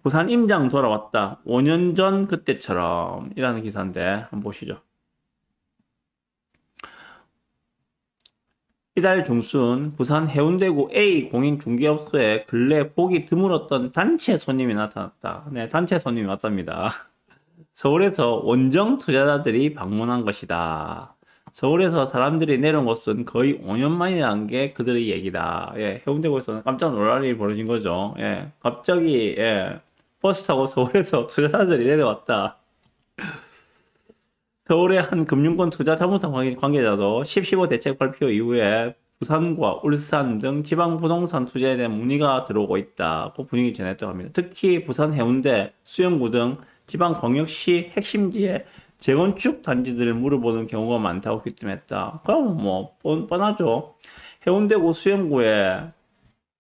부산 임장 돌아왔다. 5년 전 그때처럼 이라는 기사인데 한번 보시죠. 이달 중순 부산 해운대구 A 공인중개업소에 근래 보기 드물었던 단체 손님이 나타났다. 네, 단체 손님이 왔답니다. 서울에서 원정 투자자들이 방문한 것이다. 서울에서 사람들이 내려온 것은 거의 5년 만이라는 게 그들의 얘기다. 예, 해운대구에서는 깜짝 놀랄 일이 벌어진 거죠. 예, 갑자기, 예, 버스 타고 서울에서 투자자들이 내려왔다. 서울의 한 금융권 투자자문사 관계자도 10.15 대책 발표 이후에 부산과 울산 등 지방 부동산 투자에 대한 문의가 들어오고 있다고 분위기 전했다고 합니다. 특히 부산 해운대, 수영구 등 지방 광역시 핵심지에 재건축 단지들을 물어보는 경우가 많다고 귀띔했다. 그럼 뭐 뻔하죠. 해운대구 수영구에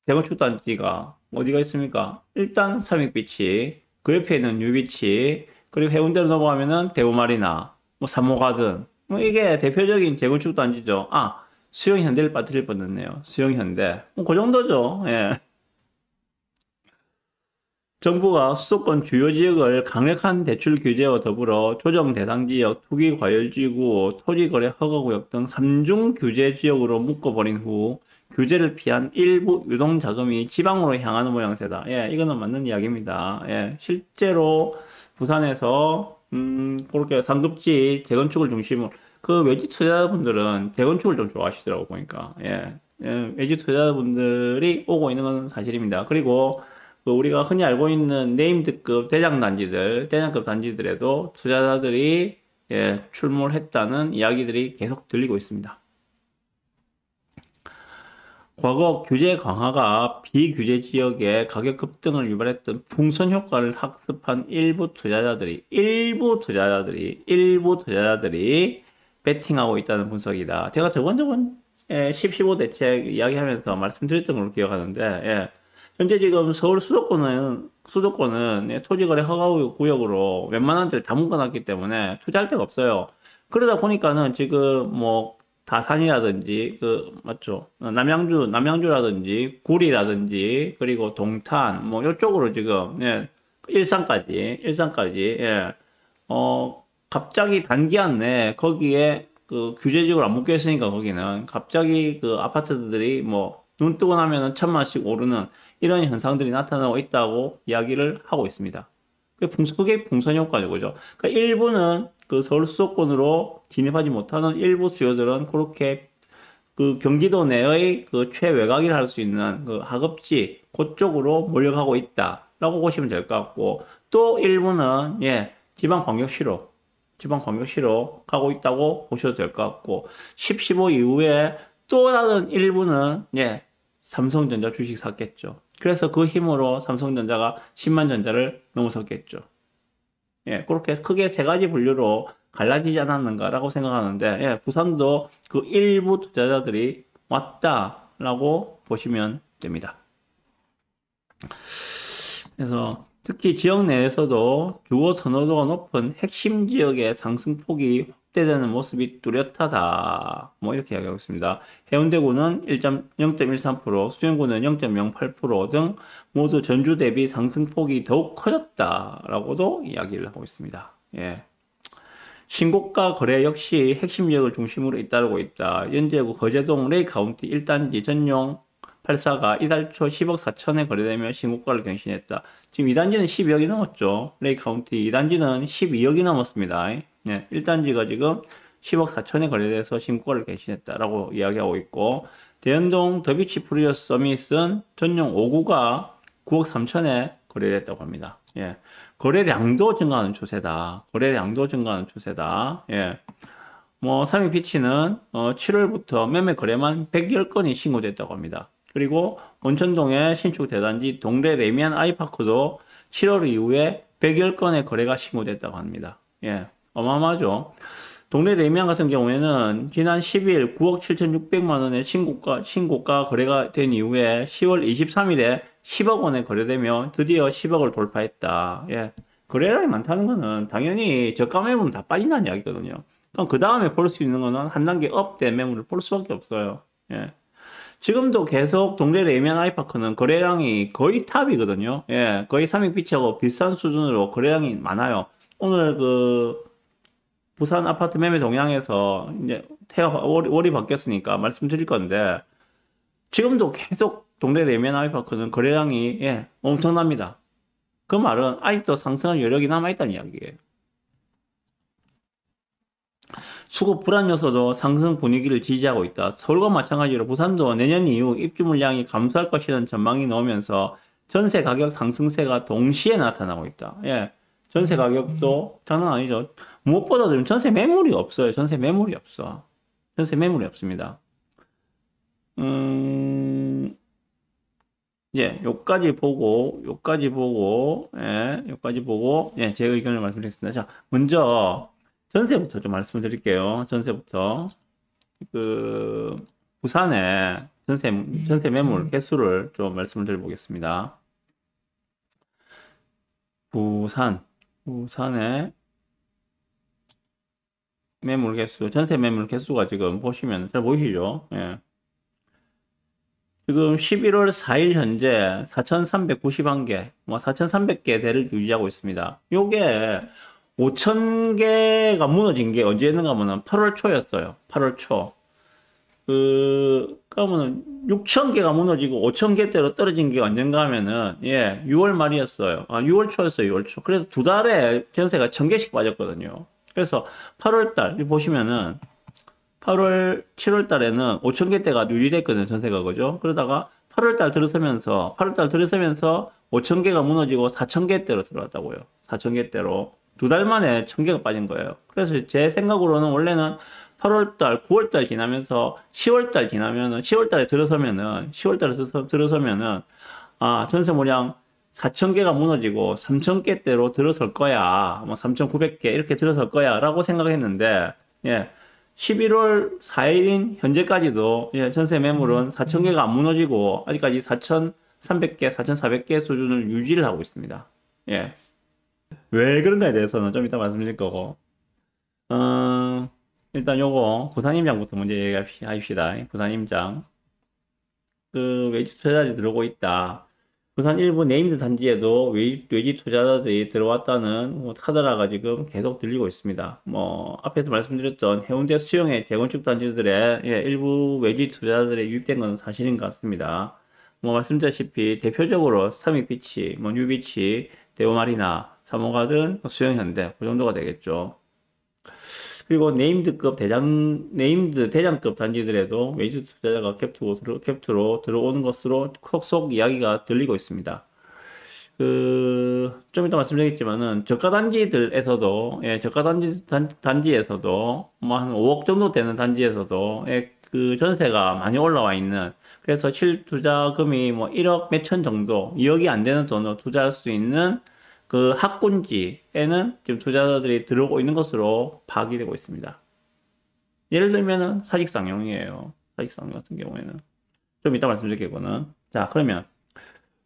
재건축 단지가 어디가 있습니까? 일단 삼익비치, 그 옆에 있는 뉴비치, 그리고 해운대로 넘어가면은 대우마리나, 뭐 삼호가든, 뭐 이게 대표적인 재건축 단지죠. 아, 수영현대를 빠뜨릴 뻔했네요. 수영현대. 뭐 그 정도죠. 예. 정부가 수도권 주요 지역을 강력한 대출 규제와 더불어 조정 대상 지역, 투기 과열지구, 토지거래 허가구역 등 3중 규제 지역으로 묶어버린 후 규제를 피한 일부 유동자금이 지방으로 향하는 모양새다. 예, 이거는 맞는 이야기입니다. 예, 실제로 부산에서 그렇게 상급지 재건축을 중심으로 그 외지 투자자분들은 재건축을 좀 좋아하시더라고 보니까. 예, 예, 외지 투자자분들이 오고 있는 건 사실입니다. 그리고 그 우리가 흔히 알고 있는 네임드급 대장급 단지들에도 투자자들이 예, 출몰했다는 이야기들이 계속 들리고 있습니다. 과거 규제 강화가 비규제 지역의 가격 급등을 유발했던 풍선 효과를 학습한 일부 투자자들이 베팅하고 있다는 분석이다. 제가 저번 10.15 대책 이야기하면서 말씀드렸던 걸로 기억하는데, 예. 현재 지금 서울 수도권은 예, 토지거래 허가구역으로 웬만한 데를 다 묶어놨기 때문에 투자할 데가 없어요. 그러다 보니까는 지금 뭐 다산이라든지 맞죠? 남양주라든지 구리라든지 그리고 동탄 뭐 이쪽으로 지금 예, 일산까지 예. 갑자기 단기간 내에 거기에 그 규제적으로 안 묶여 있으니까 거기는 갑자기 그 아파트들이 뭐 눈 뜨고 나면은 1,000만씩 오르는 이런 현상들이 나타나고 있다고 이야기를 하고 있습니다. 그게 풍선 효과죠, 그죠? 그러니까 일부는 그 서울 수도권으로 진입하지 못하는 일부 수요들은 그렇게 그 경기도 내의 그 최외곽이라 할 수 있는 그 하급지 그쪽으로 몰려가고 있다라고 보시면 될 것 같고 또 일부는 예 지방 광역시로 가고 있다고 보셔도 될 것 같고 10.15 이후에 또 다른 일부는 예 삼성전자 주식 샀겠죠. 그래서 그 힘으로 삼성전자가 10만 전자를 넘어섰겠죠. 예, 그렇게 크게 세 가지 분류로 갈라지지 않았는가라고 생각하는데, 예, 부산도 그 일부 투자자들이 왔다라고 보시면 됩니다. 그래서 특히 지역 내에서도 주거 선호도가 높은 핵심 지역의 상승폭이 확대되는 모습이 뚜렷하다. 뭐 이렇게 이야기하고 있습니다. 해운대구는 0.13%, 수영구는 0.08%등 모두 전주 대비 상승폭이 더욱 커졌다라고도 이야기를 하고 있습니다. 예. 신고가 거래 역시 핵심 지역을 중심으로 잇따르고 있다. 연제구 거제동 레이카운티 1단지 전용 84가 이달 초 10억 4천에 거래되며 신고가를 경신했다. 지금 2단지는 12억이 넘었죠. 레이카운티 2단지는 12억이 넘었습니다. 네, 1단지가 지금 10억 4천에 거래돼서 신고가를 경신했다라고 이야기하고 있고 대연동 더비치 프리어스 서밋은 전용 5구가 9억 3천에 거래됐다고 합니다. 예. 거래량도 증가하는 추세다. 예. 뭐, 삼익피치는 7월부터 매매 거래만 110건이 신고됐다고 합니다. 그리고 온천동의 신축 대단지 동래 레미안 아이파크도 7월 이후에 110건의 거래가 신고됐다고 합니다. 예. 어마어마하죠. 동래 레미안 같은 경우에는 지난 10일 9억 7,600만 원의 신고가 거래가 된 이후에 10월 23일에 10억 원에 거래되며 드디어 10억을 돌파했다. 예. 거래량이 많다는 거는 당연히 저가 매물은 다 빠진다는 이야기거든요. 그럼 그 다음에 볼 수 있는 거는 한 단계 업된 매물을 볼 수밖에 없어요. 예. 지금도 계속 동래 레미안 아이파크는 거래량이 거의 탑이거든요. 예, 거의 삼익비치하고 비슷한 수준으로 거래량이 많아요. 오늘 그 부산 아파트 매매 동향에서 이제 월이 바뀌었으니까 말씀드릴 건데 지금도 계속 동래 레미안 아이파크는 거래량이 예, 엄청납니다. 그 말은 아직도 상승할 여력이 남아있다는 이야기예요. 수급 불안 요소도 상승 분위기를 지지하고 있다. 서울과 마찬가지로 부산도 내년 이후 입주 물량이 감소할 것이라는 전망이 나오면서 전세 가격 상승세가 동시에 나타나고 있다. 예. 전세 가격도 장난 아니죠. 무엇보다도 전세 매물이 없어요. 전세 매물이 없어. 전세 매물이 없습니다. 예, 요까지 보고, 예, 제 의견을 말씀드리겠습니다. 자, 먼저, 전세부터 좀 말씀을 드릴게요. 전세부터. 부산의 전세 매물 개수를 좀 말씀을 드려보겠습니다. 부산의 매물 개수, 전세 매물 개수가 지금 보시면 잘 보이시죠? 예. 지금 11월 4일 현재 4,391개, 4,300개 대를 유지하고 있습니다. 요게 5,000개가 무너진 게 언제였는가 하면 8월 초였어요. 8월 초. 그러면 6,000개가 무너지고 5,000개대로 떨어진 게 언젠가 하면은, 예, 6월 말이었어요. 6월 초였어요, 6월 초. 그래서 두 달에 전세가 1,000개씩 빠졌거든요. 그래서 8월 달, 보시면은, 8월, 7월 달에는 5,000개대가 유지됐거든요, 전세가, 그죠? 그러다가 8월 달 들어서면서 5,000개가 무너지고 4,000개대로 들어왔다고요. 4,000개대로. 두 달 만에 1,000개가 빠진 거예요. 그래서 제 생각으로는 원래는 8월 달, 9월 달 지나면서 10월 달 지나면은, 10월 달에 들어서면은, 전세 물량 4,000개가 무너지고 3,000개대로 들어설 거야. 3,900개 이렇게 들어설 거야. 라고 생각했는데, 예. 11월 4일인 현재까지도 예, 전세 매물은 4,000개가 안 무너지고 아직까지 4,300개, 4,400개 수준을 유지를 하고 있습니다. 예. 왜 그런가에 대해서는 좀 이따 말씀드릴 거고. 일단 요거 부산 임장부터 먼저 얘기합시다. 부산 임장. 외지 투자자들이 들어오고 있다. 부산 일부 네임드 단지에도 외지 투자자들이 들어왔다는 카더라가 지금 계속 들리고 있습니다. 앞에서 말씀드렸던 해운대 수영의 재건축 단지들의 일부 외지 투자자들이 유입된 것은 사실인 것 같습니다. 말씀드렸다시피 대표적으로 서밋비치, 뉴비치, 대우마리나, 삼호가든, 수영현대 그 정도가 되겠죠. 그리고 네임드 대장급 단지들에도 외지 투자자가 캡투로 들어오는 것으로 속속 이야기가 들리고 있습니다. 좀 이따 말씀드리겠지만은, 저가 단지들에서도, 단지에서도, 한 5억 정도 되는 단지에서도, 전세가 많이 올라와 있는, 그래서 실투자금이 1억 몇천 정도, 2억이 안 되는 돈으로 투자할 수 있는 학군지에는 지금 투자자들이 들어오고 있는 것으로 파악이 되고 있습니다. 예를 들면은 사직상용이에요. 사직상용 같은 경우에는. 좀 이따 말씀드릴게요는. 자, 그러면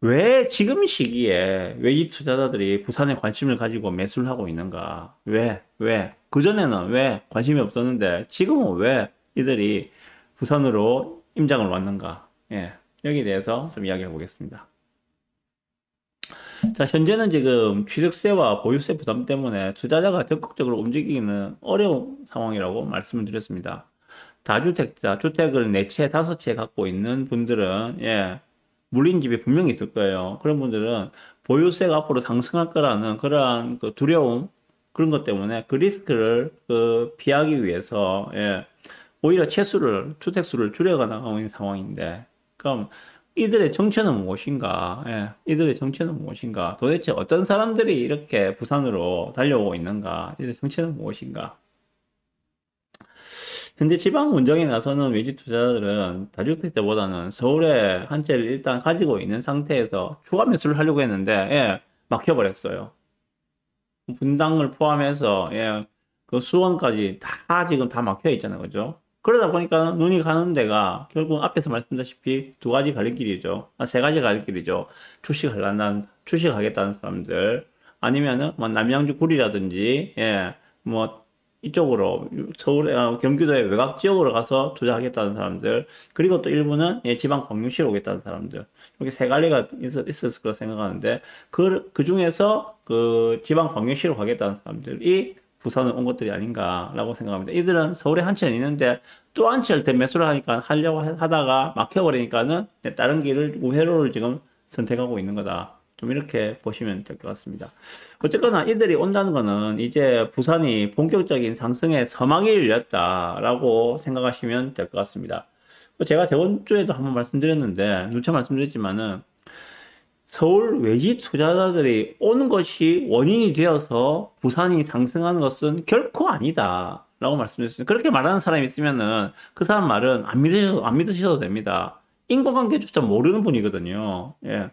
왜 지금 시기에 외지 투자자들이 부산에 관심을 가지고 매수를 하고 있는가? 왜? 그전에는 왜 관심이 없었는데 지금은 왜 이들이 부산으로 임장을 왔는가? 예. 여기에 대해서 좀 이야기해 보겠습니다. 자, 현재는 지금 취득세와 보유세 부담 때문에 투자자가 적극적으로 움직이기는 어려운 상황이라고 말씀을 드렸습니다. 다주택자, 주택을 4채, 5채 갖고 있는 분들은, 물린 집이 분명히 있을 거예요. 그런 분들은 보유세가 앞으로 상승할 거라는 그러한 두려움, 그런 것 때문에 그 리스크를 피하기 위해서, 오히려 주택수를 줄여가 나가고 있는 상황인데, 그럼 이들의 정체는 무엇인가? 이들의 정체는 무엇인가? 도대체 어떤 사람들이 이렇게 부산으로 달려오고 있는가? 이들의 정체는 무엇인가? 현재 지방 운정에 나서는 외지 투자자들은 다주택자보다는 서울에 한 채를 일단 가지고 있는 상태에서 추가 매수를 하려고 했는데, 막혀버렸어요. 분당을 포함해서, 수원까지 지금 다 막혀 있잖아요. 그죠? 그러다 보니까 눈이 가는 데가 결국 앞에서 말씀드렸다시피 두 가지 가는 길이죠. 세 가지 가는 길이죠. 주식하겠다는 사람들, 아니면은 남양주 구리라든지, 이쪽으로 서울에 경기도의 외곽 지역으로 가서 투자하겠다는 사람들, 그리고 또 일부는 지방 광역시로 오겠다는 사람들, 이렇게 세 갈래가 있었을 거라 생각하는데 그 중에서 그 지방 광역시로 가겠다는 사람들이 부산을 온 것들이 아닌가라고 생각합니다. 이들은 서울에 한 채 있는데 또 한 채를 더 매수를 하니까 하려고 하다가 막혀버리니까는 다른 길을 우회로를 지금 선택하고 있는 거다. 좀 이렇게 보시면 될 것 같습니다. 어쨌거나 이들이 온다는 거는 이제 부산이 본격적인 상승의 서막이 열렸다라고 생각하시면 될 것 같습니다. 제가 저번 주에도 한번 말씀드렸는데, 누차 말씀드렸지만은, 서울 외지 투자자들이 오는 것이 원인이 되어서 부산이 상승하는 것은 결코 아니다. 라고 말씀드렸습니다. 그렇게 말하는 사람이 있으면은 그 사람 말은 안 믿으셔도 됩니다. 인과관계조차 모르는 분이거든요. 예.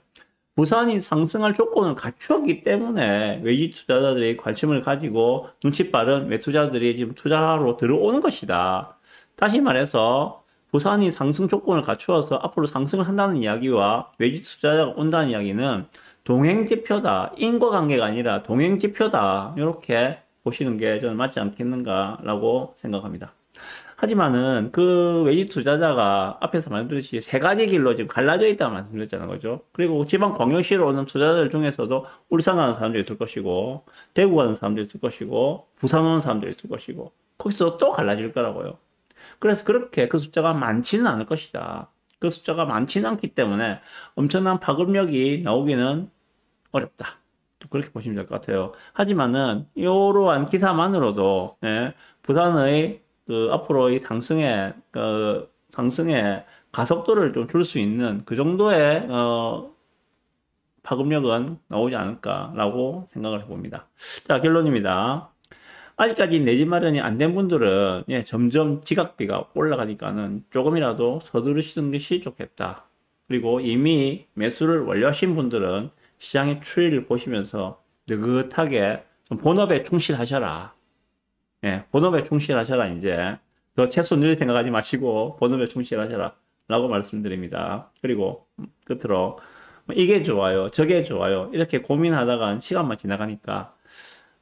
부산이 상승할 조건을 갖추었기 때문에 외지 투자자들이 관심을 가지고 눈치 빠른 외투자들이 지금 투자하러 들어오는 것이다. 다시 말해서 부산이 상승 조건을 갖추어서 앞으로 상승을 한다는 이야기와 외지 투자자가 온다는 이야기는 동행지표다. 인과관계가 아니라 동행지표다. 이렇게 보시는 게 저는 맞지 않겠는가라고 생각합니다. 하지만은 그 외지 투자자가 앞에서 말씀드렸듯이 세 가지 길로 지금 갈라져 있다고 말씀드렸잖아요. 그죠? 그리고 지방 광역시로 오는 투자자들 중에서도 울산 가는 사람들이 있을 것이고, 대구 가는 사람들이 있을 것이고, 부산 오는 사람들이 있을 것이고, 거기서 또 갈라질 거라고요. 그래서 그렇게 그 숫자가 많지는 않을 것이다. 그 숫자가 많지는 않기 때문에 엄청난 파급력이 나오기는 어렵다. 그렇게 보시면 될 것 같아요. 하지만은 이러한 기사만으로도 부산의 그 앞으로 이 상승의 가속도를 좀 줄 수 있는 그 정도의 파급력은 나오지 않을까라고 생각을 해봅니다. 자, 결론입니다. 아직까지 내 집 마련이 안 된 분들은 점점 지각비가 올라가니까는 조금이라도 서두르시는 것이 좋겠다. 그리고 이미 매수를 완료하신 분들은 시장의 추이를 보시면서 느긋하게 좀 본업에 충실하셔라. 본업에 충실하셔라. 이제 더 채소 늘 생각하지 마시고 본업에 충실하셔라 라고 말씀드립니다. 그리고 끝으로 이게 좋아요, 저게 좋아요 이렇게 고민하다가 시간만 지나가니까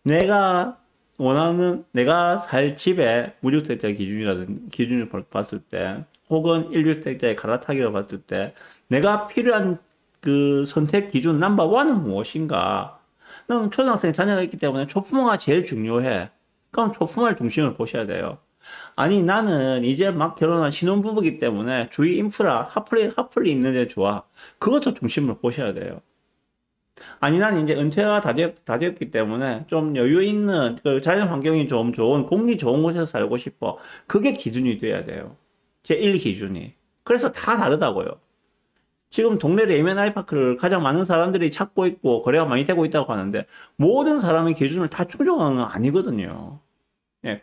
내가 살 집의 무주택자 기준을 봤을 때, 혹은 1주택자의 갈아타기를 봤을 때, 내가 필요한 그 선택 기준 넘버1은 무엇인가? 나는 초등학생 자녀가 있기 때문에 초품화가 제일 중요해. 그럼 초품화를 중심으로 보셔야 돼요. 아니, 나는 이제 막 결혼한 신혼부부이기 때문에 주위 인프라, 핫플이 있는 데 좋아. 그것도 중심으로 보셔야 돼요. 아니, 난 이제 은퇴가 다 되었기 때문에 좀 여유 있는 그 자연 환경이 좀 좋은 공기 좋은 곳에서 살고 싶어. 그게 기준이 돼야 돼요. 제1 기준이. 그래서 다 다르다고요. 지금 동네 레이먼 아이파크를 가장 많은 사람들이 찾고 있고 거래가 많이 되고 있다고 하는데 모든 사람의 기준을 다 충족하는 건 아니거든요.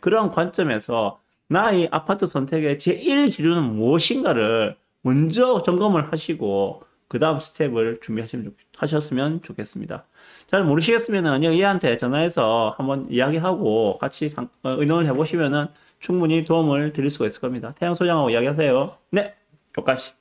그런 관점에서 나의 아파트 선택의 제1 기준은 무엇인가를 먼저 점검을 하시고 그 다음 스텝을 준비하셨으면 좋겠습니다. 잘 모르시겠으면 얘한테 전화해서 한번 이야기하고 같이 의논을 해보시면 충분히 도움을 드릴 수가 있을 겁니다. 태양 소장하고 이야기하세요. 네, 여기까지.